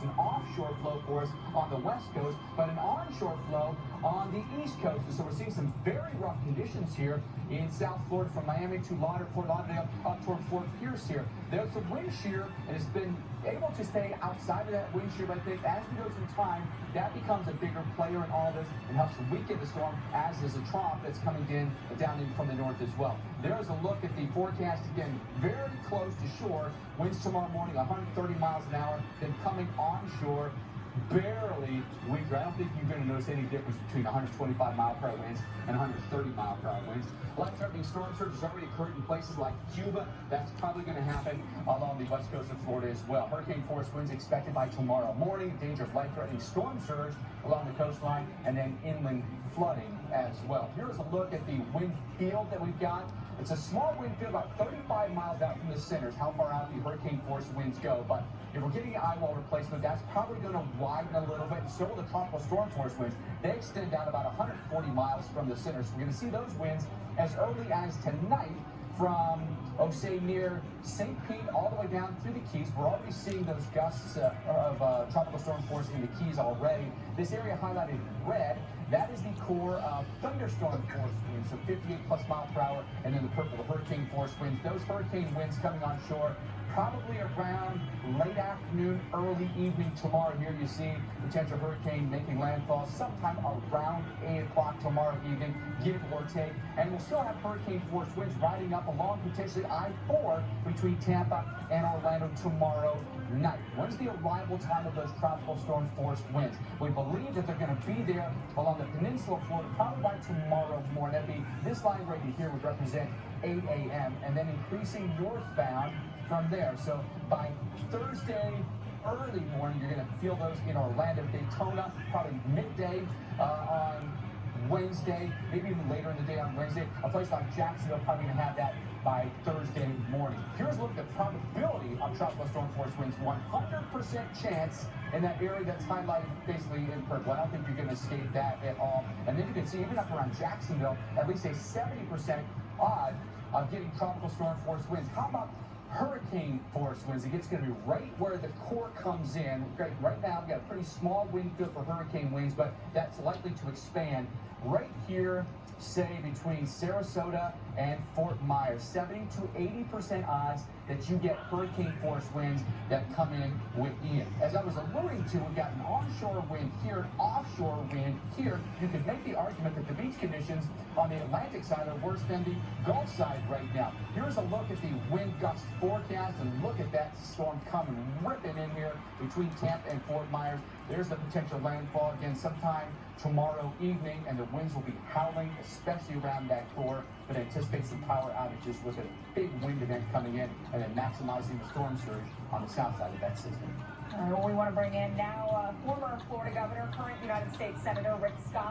it's an offshore flow for us on the west coast, but an onshore flow on the east coast. And so we're seeing some very rough conditions here in South Florida from Miami to Fort Lauderdale up toward Fort Pierce here. There's some wind shear, and it's been able to stay outside of that wind shear, but I think as we go through time, that becomes a bigger player in all this and helps to weaken the storm, as is a trough that's coming down in from the north as well. There's a look at the forecast again, very close to shore. Winds tomorrow morning 130 miles an hour, then coming onshore barely weaker. I don't think you're going to notice any difference between 125 mile per hour winds and 130 mile per hour winds. Life-threatening storm surge has already occurred in places like Cuba. That's probably going to happen along the west coast of Florida as well. Hurricane force winds expected by tomorrow morning. Danger of life-threatening storm surge along the coastline and then inland flooding as well. Here's a look at the wind field that we've got. It's a small wind field about 35 miles out from the centers, how far out the hurricane force winds go. But if we're getting an eye wall replacement, that's probably going to widen a little bit. So will the tropical storm force winds. They extend out about 140 miles from the center. So we're going to see those winds as early as tonight from, say, near St. Pete all the way down through the Keys. We're already seeing those gusts of tropical storm force in the Keys already. This area highlighted in red, that is the core of thunderstorm force winds, so 58 plus mile per hour, and then the purple, the hurricane force winds. Those hurricane winds coming on shore probably around late afternoon, early evening tomorrow. Here you see potential hurricane making landfall sometime around 8 o'clock tomorrow evening, give or take. And we'll still have hurricane force winds riding up along potentially I-4 between Tampa and Orlando tomorrow night. When's the arrival time of those tropical storm force winds? We believe that they're going to be there along the peninsula of Florida probably by tomorrow morning. That'd be, this line right here would represent 8 a.m. and then increasing northbound from there. So by Thursday early morning, you're going to feel those in Orlando, Daytona, probably midday on Wednesday, maybe even later in the day on Wednesday. A place like Jacksonville probably going to have that by Thursday morning. Here's a look at the probability of tropical storm force winds. 100% chance in that area that's highlighted basically in purple. I don't think you're going to escape that at all. And then you can see even up around Jacksonville, at least a 70% odd of getting tropical storm force winds. How about hurricane force winds? It's going to be right where the core comes in. Right now, we've got a pretty small wind field for hurricane winds, but that's likely to expand right here, say between Sarasota and Fort Myers. 70 to 80% odds that you get hurricane force winds that come in with Ian. As I was alluding to, we've got an onshore wind here, an offshore wind here. You could make the argument that the beach conditions on the Atlantic side are worse than the Gulf side right now. Here's a look at the wind gust forecast, and look at that storm coming, ripping in here between Tampa and Fort Myers. There's the potential landfall again sometime tomorrow evening, and the winds will be howling, especially around that core, but anticipate some power outages with a big wind event coming in and then maximizing the storm surge on the south side of that system. We want to bring in now former Florida governor, current United States Senator Rick Scott.